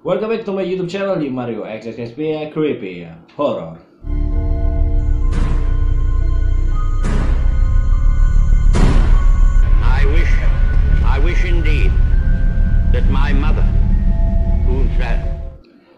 Welcome back to my YouTube channel di Mario XXSP Creepy Horror. I wish indeed that my mother, who said.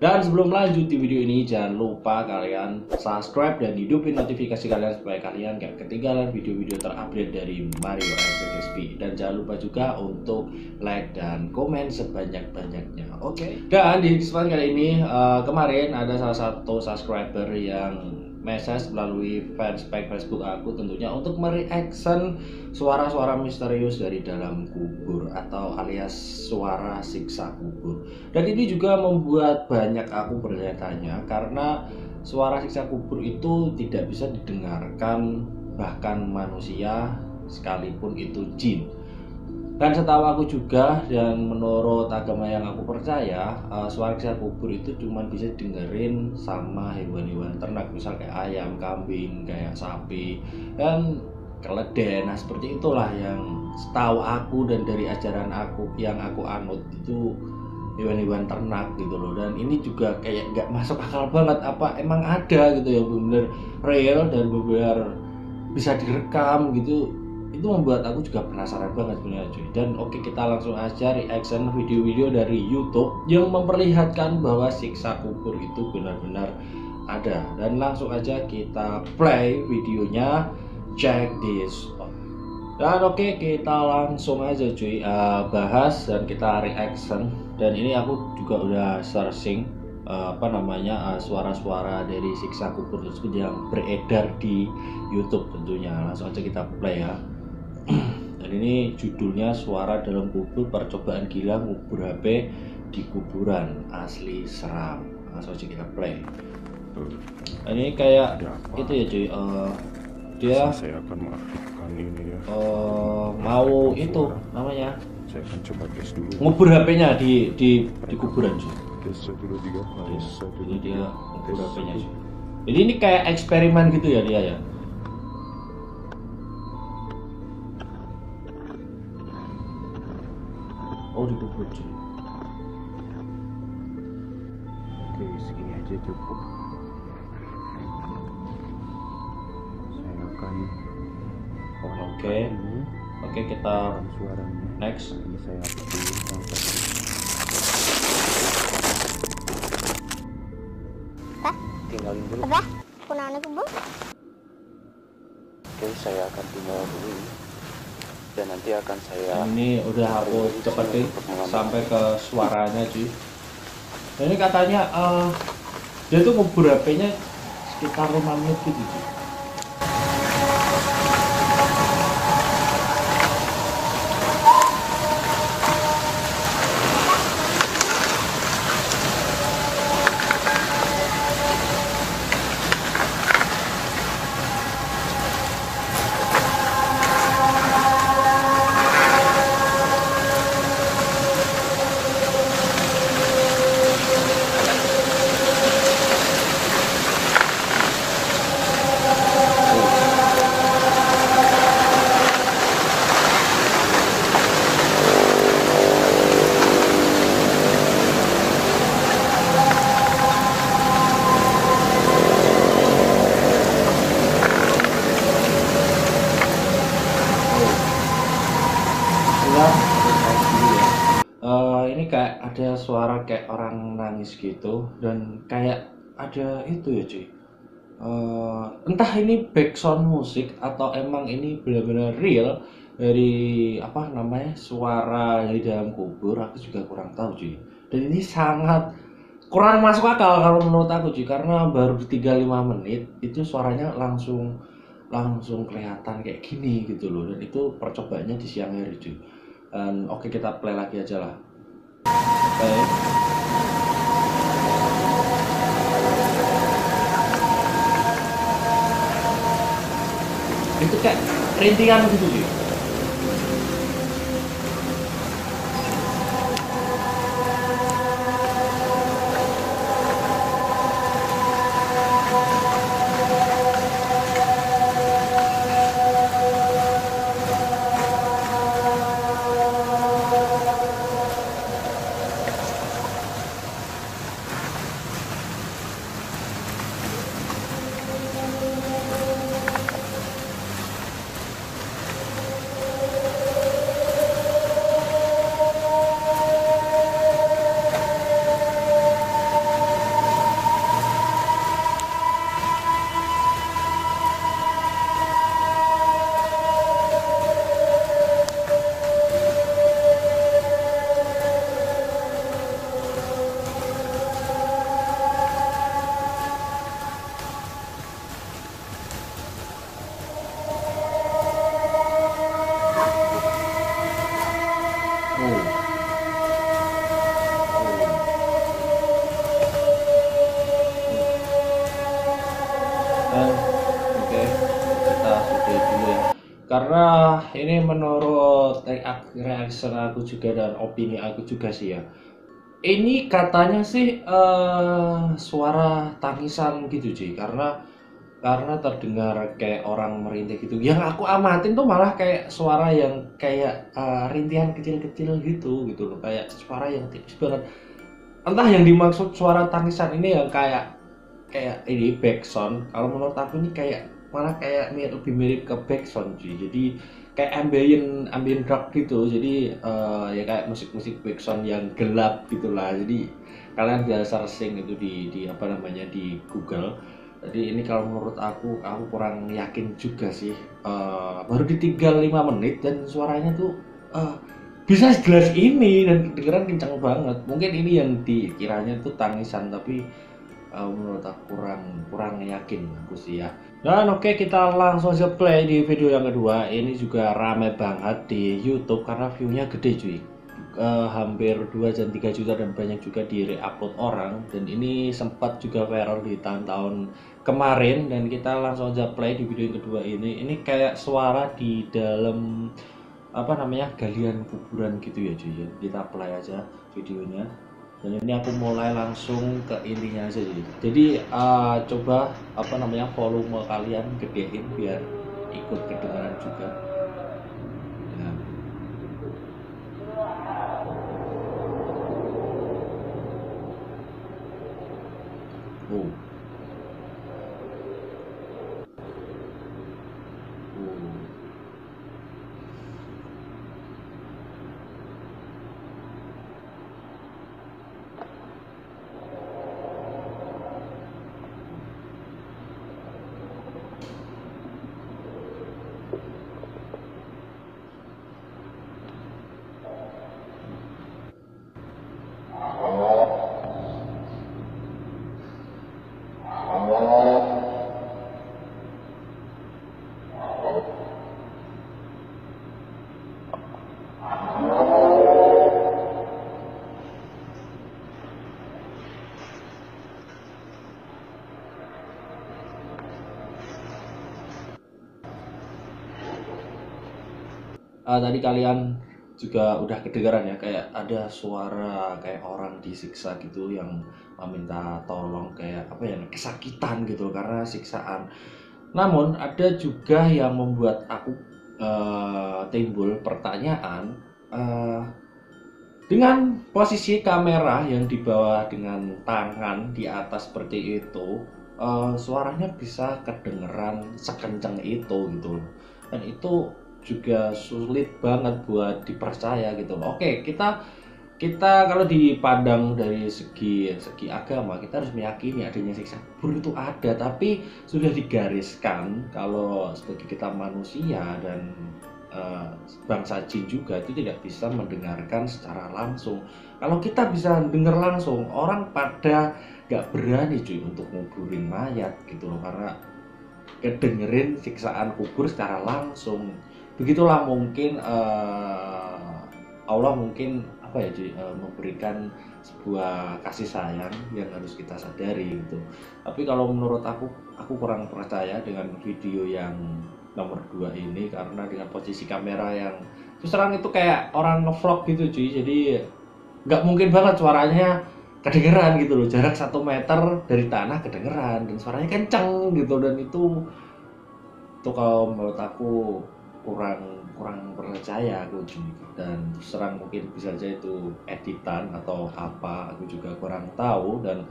Dan sebelum lanjut di video ini, jangan lupa kalian subscribe dan hidupin notifikasi kalian supaya kalian gak ketinggalan video-video terupdate dari Mario XXSP. Dan jangan lupa juga untuk like dan komen sebanyak-banyaknya. Oke. Dan di kesempatan kali ini, kemarin ada salah satu subscriber yang message melalui fanspage Facebook aku tentunya untuk mereaction suara-suara misterius dari dalam kubur atau alias suara siksa kubur. Dan ini juga membuat banyak aku bertanya karena suara siksa kubur itu tidak bisa didengarkan bahkan manusia sekalipun itu jin. Dan setahu aku juga dan menurut agama yang aku percaya, suara siksa kubur itu cuma bisa didengerin sama hewan-hewan ternak, misal kayak ayam, kambing, kayak sapi, dan keledai. Nah seperti itulah yang setahu aku dan dari ajaran aku yang aku anut itu hewan-hewan ternak gitu loh. Dan ini juga kayak nggak masuk akal banget, apa emang ada gitu yang benar-benar real dan benar bisa direkam gitu. Itu membuat aku juga penasaran banget sebenarnya cuy. Dan oke, kita langsung aja reaction video-video dari YouTube yang memperlihatkan bahwa siksa kubur itu benar-benar ada. Dan langsung aja kita play videonya, check this out. Dan oke, kita langsung aja cuy bahas dan kita reaction. Dan ini aku juga udah searching suara-suara dari siksa kubur tersebut yang beredar di YouTube tentunya. Langsung aja kita play ya. Dan ini judulnya Suara Dalam Kubur, Percobaan Gila Ngubur HP di Kuburan, Asli Seram. Langsung aja kita play. Ini kayak itu ya cuy, dia saya akan mengaktifkan ini ya. mau itu namanya Saya akan coba tes dulu. ngubur HP-nya di kuburan cuy. Tes 1 2 3. Tes 1 Ini 2 dia 3. ngubur HP-nya cuy. Jadi ini kayak eksperimen gitu ya dia ya. Oh, dikubur cuy. Oke, segini aja cukup. Saya akan Oke. Oke, kita suaranya. next. Ini saya hapus dulu yang tadi. Tinggalin dulu. Apa? Kunana ko ba? Oke, saya akan tinggal dulu. Dan nanti akan saya Ini udah aku cepetin sampai ke suaranya cuy. Dan ini katanya dia tuh ngubur HP-nya sekitar 5 menit gitu cuy. Ini kayak ada suara kayak orang nangis gitu dan kayak ada itu ya cuy. Entah ini background musik atau emang ini benar-benar real dari suara dari dalam kubur, aku juga kurang tahu cuy. Dan ini sangat kurang masuk akal kalau menurut aku cuy, karena baru 3-5 menit itu suaranya langsung kelihatan kayak gini gitu loh. Dan itu percobaannya di siang hari cuy. Dan oke, kita play lagi aja lah. Baik. Itu kayak rintingan gitu sih. karena ini menurut reaction aku juga dan opini aku juga sih ya, ini katanya sih suara tangisan gitu cuy, karena terdengar kayak orang merintih gitu. Yang aku amatin tuh malah kayak suara yang kayak rintihan kecil-kecil gitu loh, kayak suara yang tipis banget. Entah yang dimaksud suara tangisan ini yang kayak ini backsound. Kalau menurut aku ini kayak malah kayak lebih mirip ke backsound cuy. Jadi kayak ambient rock gitu. Jadi ya kayak musik-musik backsound yang gelap gitulah. Jadi kalian bisa searching itu di apa namanya di Google. Jadi ini kalau menurut aku kurang yakin juga sih. Baru ditinggal 5 menit dan suaranya tuh bisa sejelas ini dan kedengeran kencang banget. Mungkin ini yang dikiranya tuh tangisan, tapi menurut aku kurang yakin aku sih ya. Dan oke, kita langsung aja play di video yang kedua. Ini juga rame banget di YouTube karena view-nya gede cuy. Hampir 2 dan 3 juta dan banyak juga di re-upload orang, dan ini sempat juga viral di tahun-tahun kemarin. Dan kita langsung aja play di video yang kedua ini kayak suara di dalam apa namanya galian kuburan gitu ya cuy ya. Kita play aja videonya, dan ini aku mulai langsung ke intinya aja jadi coba apa namanya volume kalian gedein biar ikut kedengaran juga ya. Oh. Tadi kalian juga udah kedengaran ya, kayak ada suara kayak orang disiksa gitu yang meminta tolong, kayak apa ya, kesakitan gitu karena siksaan. Namun ada juga yang membuat aku timbul pertanyaan, dengan posisi kamera yang dibawa dengan tangan di atas seperti itu, suaranya bisa kedengeran sekencang itu gitu loh. Dan itu juga sulit banget buat dipercaya gitu loh. Oke, kita kalau dipandang dari segi agama, kita harus meyakini adanya siksa kubur itu ada, tapi sudah digariskan kalau sebagai kita manusia dan bangsa jin juga itu tidak bisa mendengarkan secara langsung. Kalau kita bisa dengar langsung, orang pada gak berani cuy untuk nguburin mayat gitu loh, karena kedengerin siksaan kubur secara langsung. Begitulah mungkin Allah mungkin apa ya cuy, memberikan sebuah kasih sayang yang harus kita sadari gitu. Tapi kalau menurut aku kurang percaya dengan video yang nomor 2 ini, karena dengan posisi kamera yang terus terang itu kayak orang ngevlog gitu cuy, jadi nggak mungkin banget suaranya kedengeran gitu loh, jarak 1 meter dari tanah kedengeran dan suaranya kenceng gitu. Dan itu kalau menurut aku kurang percaya aku cuy. Dan serang mungkin bisa aja itu editan atau apa, aku juga kurang tahu. Dan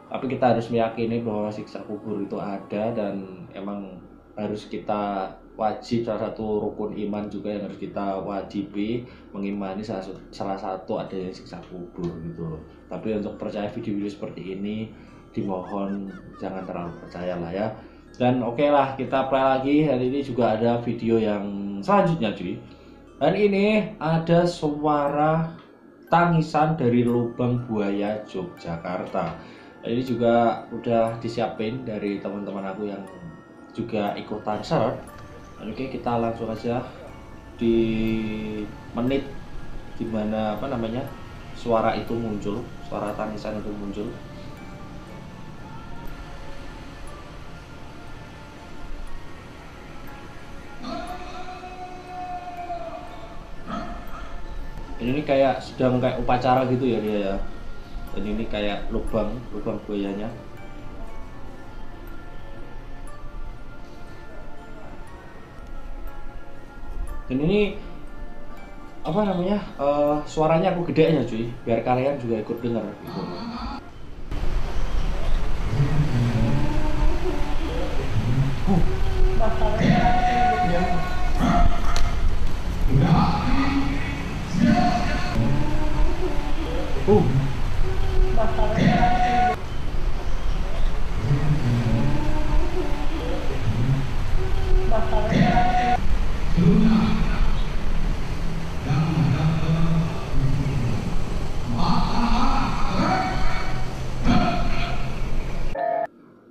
tapi kita harus meyakini bahwa siksa kubur itu ada, dan emang harus kita wajib, salah satu rukun iman juga yang harus kita wajibi, mengimani salah satu adanya siksa kubur gitu loh. Tapi untuk percaya video-video seperti ini dimohon jangan terlalu percaya lah ya. Dan oke lah, kita play lagi. Dan ini juga ada video yang selanjutnya cuy. Dan ini ada suara tangisan dari lubang buaya Yogyakarta. Dan ini juga udah disiapin dari teman-teman aku yang juga ikutan search. Dan oke, kita langsung aja di menit dimana apa namanya suara itu muncul, suara tangisan itu muncul. Ini kayak sedang kayak upacara gitu ya dia ya. Dan ini kayak lubang buayanya. Dan ini apa namanya, suaranya aku gedein ya cuy, biar kalian juga ikut dengar gitu.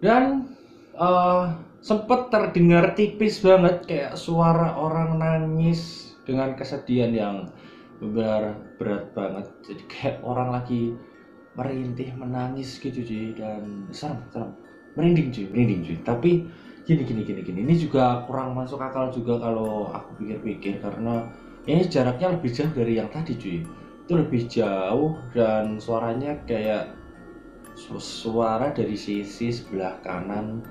Dan sempet terdengar tipis banget kayak suara orang nangis dengan kesedihan yang benar berat banget. Jadi kayak orang lagi merintih menangis gitu cuy, dan serem merinding cuy. Tapi gini, ini juga kurang masuk akal juga kalau aku pikir-pikir, karena ini jaraknya lebih jauh dari yang tadi cuy. Itu lebih jauh dan suaranya kayak suara dari sisi sebelah kanan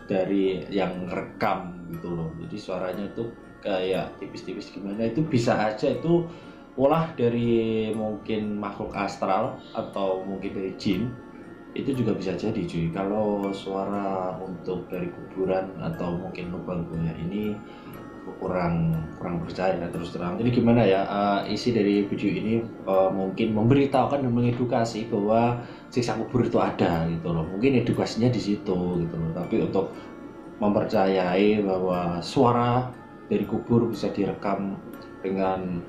dari yang rekam gitu loh. Jadi suaranya tuh kayak tipis-tipis gimana, itu bisa aja itu ulah dari mungkin makhluk astral atau mungkin dari jin. Itu juga bisa jadi cuy. Kalau suara untuk dari kuburan atau mungkin lubang buaya ini kurang percaya terus terang. Jadi gimana ya, isi dari video ini mungkin memberitahukan dan mengedukasi bahwa siksa kubur itu ada gitu loh. Mungkin edukasinya di situ gitu loh. Tapi untuk mempercayai bahwa suara dari kubur bisa direkam dengan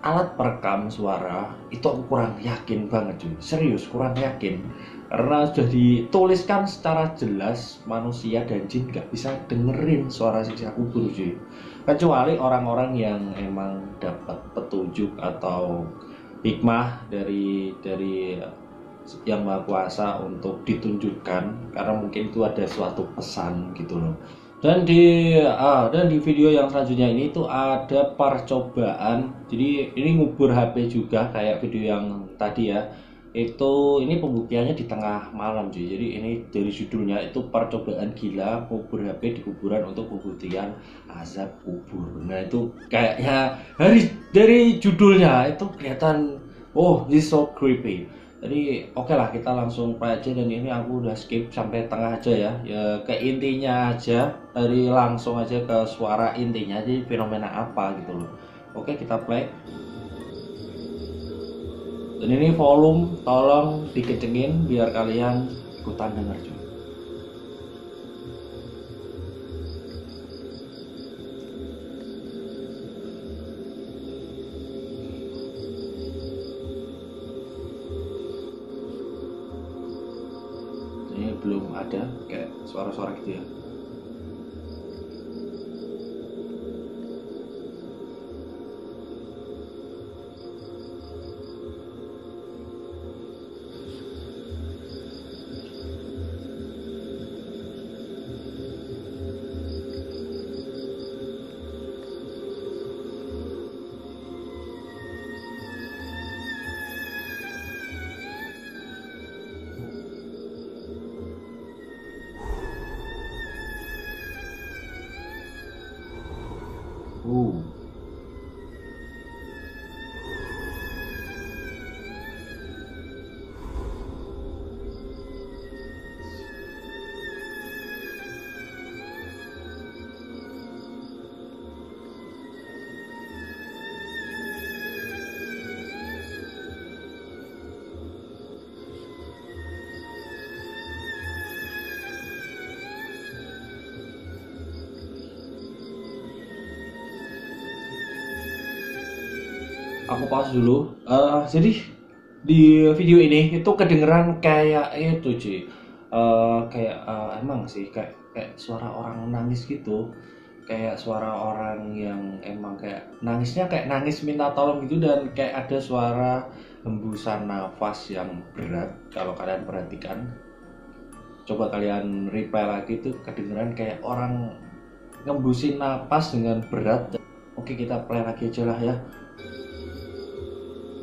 alat perekam suara, itu aku kurang yakin banget cuy. Serius kurang yakin, karena sudah dituliskan secara jelas manusia dan jin gak bisa dengerin suara siksa kubur cuy, kecuali orang-orang yang emang dapat petunjuk atau hikmah dari yang Maha Kuasa untuk ditunjukkan, karena mungkin itu ada suatu pesan gitu loh. Dan di video yang selanjutnya ini tuh ada percobaan. Jadi ini ngubur HP juga kayak video yang tadi ya. Ini pembuktiannya di tengah malam cuy. Jadi ini dari judulnya itu percobaan gila ngubur HP di kuburan untuk pembuktian azab kubur. Nah itu kayaknya dari judulnya itu kelihatan, oh this so creepy. Jadi oke lah, kita langsung play aja. Dan ini aku udah skip sampai tengah aja ya. Ya ke intinya aja, dari langsung aja ke suara intinya, jadi fenomena apa gitu loh. Oke, kita play. Dan ini volume tolong dikencengin biar kalian ikutan denger juga. Ini belum ada kayak suara-suara gitu ya. Aku pause dulu. Jadi di video ini itu kedengeran kayak itu cuy, emang sih kayak suara orang nangis gitu, kayak suara orang yang emang kayak nangisnya kayak nangis minta tolong gitu, dan kayak ada suara hembusan nafas yang berat. Kalau kalian perhatikan, coba kalian replay lagi, tuh kedengeran kayak orang ngembusin nafas dengan berat. Oke, kita play lagi aja lah ya.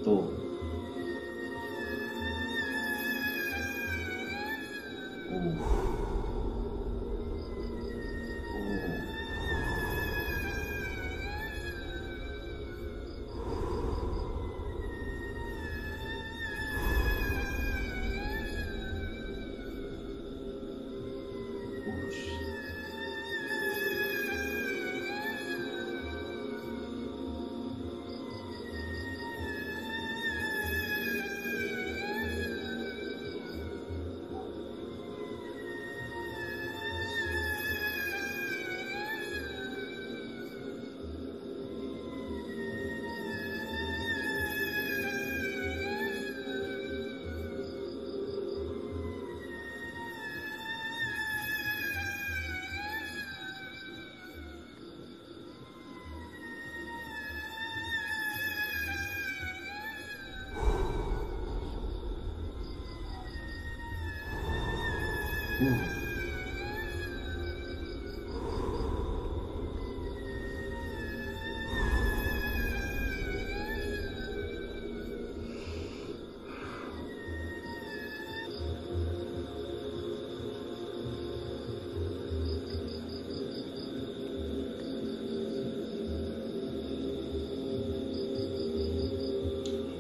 Tuh.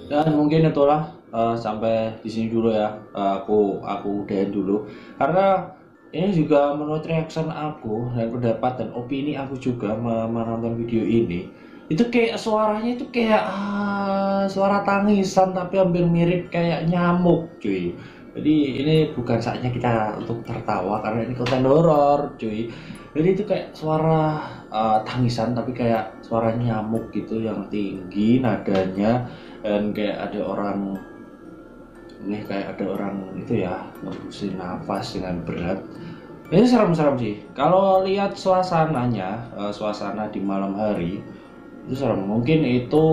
Dan mungkin itulah sampai di sini dulu ya. Aku udahin dulu karena ini juga menurut reaction aku dan pendapat dan opini aku juga menonton video ini, itu kayak suaranya itu kayak suara tangisan tapi hampir mirip kayak nyamuk cuy. Jadi ini bukan saatnya kita untuk tertawa karena ini konten horor cuy. Jadi itu kayak suara tangisan tapi kayak suara nyamuk gitu yang tinggi nadanya, dan kayak ada orang itu ya nembusin nafas dengan berat. Ini serem-serem sih. Kalau lihat suasananya, suasana di malam hari itu serem. Mungkin itu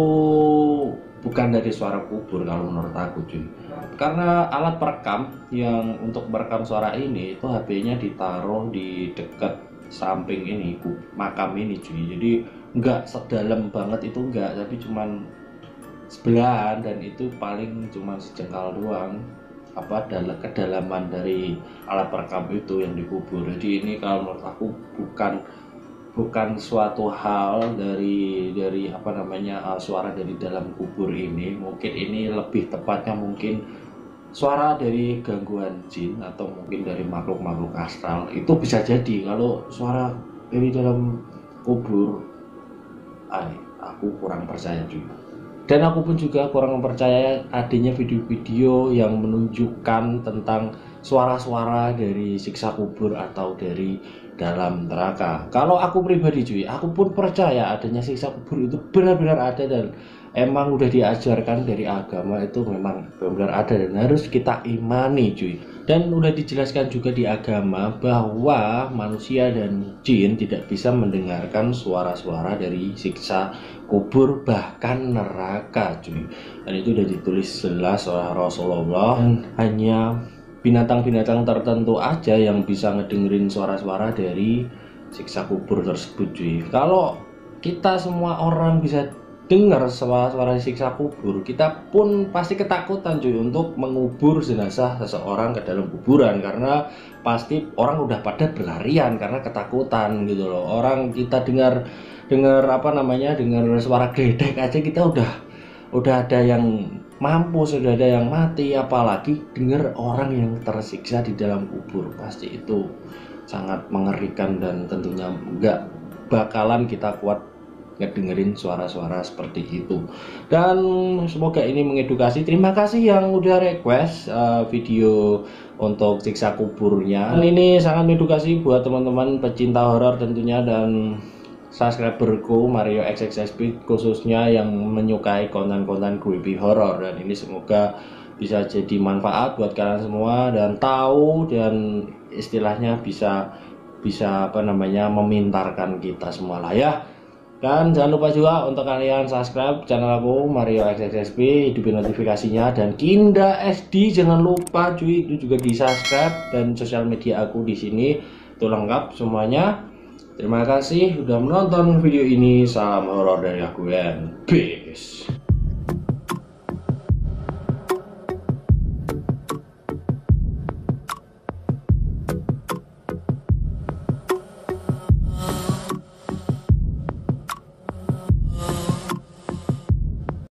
bukan dari suara kubur kalau menurut aku cuy. Karena alat perekam yang untuk merekam suara ini itu HP-nya ditaruh di dekat samping ini makam ini cuy. Jadi nggak sedalam banget itu enggak, tapi cuman sebelahan, dan itu paling cuma sejengkal doang kedalaman dari alat perekam itu yang dikubur. Jadi ini kalau menurut aku bukan suatu hal dari suara dari dalam kubur ini. Mungkin ini lebih tepatnya mungkin suara dari gangguan jin atau mungkin dari makhluk-makhluk astral. Itu bisa jadi. Kalau suara dari dalam kubur, aku kurang percaya juga. Dan aku pun juga kurang mempercayai adanya video-video yang menunjukkan tentang suara-suara dari siksa kubur atau dari dalam neraka. Kalau aku pribadi cuy, aku pun percaya adanya siksa kubur itu benar-benar ada, dan emang udah diajarkan dari agama itu memang benar-benar ada dan harus kita imani cuy. Dan udah dijelaskan juga di agama bahwa manusia dan jin tidak bisa mendengarkan suara-suara dari siksa kubur bahkan neraka cuy. Dan itu udah ditulis jelas oleh Rasulullah. Dan hanya binatang-binatang tertentu aja yang bisa ngedengerin suara-suara dari siksa kubur tersebut cuy. Kalau kita semua orang bisa dengar suara-suara siksa kubur, kita pun pasti ketakutan cuy untuk mengubur jenazah seseorang ke dalam kuburan, karena pasti orang udah pada berlarian karena ketakutan gitu loh. Orang kita dengar suara gledek aja kita udah ada yang mampus, sudah ada yang mati, apalagi dengar orang yang tersiksa di dalam kubur. Pasti itu sangat mengerikan dan tentunya nggak bakalan kita kuat ngedengerin suara-suara seperti itu. Dan semoga ini mengedukasi. Terima kasih yang udah request video untuk siksa kuburnya. Dan ini sangat mengedukasi buat teman-teman pecinta horor tentunya, dan subscriberku Mario XXSP khususnya yang menyukai konten-konten creepy horror. Dan ini semoga bisa jadi manfaat buat kalian semua dan tahu, dan istilahnya bisa memintarkan kita semua lah ya. Dan jangan lupa juga untuk kalian subscribe channel aku Mario XXSP, hidupin notifikasinya, dan Kinda SD jangan lupa cuy, itu juga di subscribe, dan sosial media aku di sini itu lengkap semuanya. Terima kasih sudah menonton video ini. Salam horor dari aku, Yan. Peace.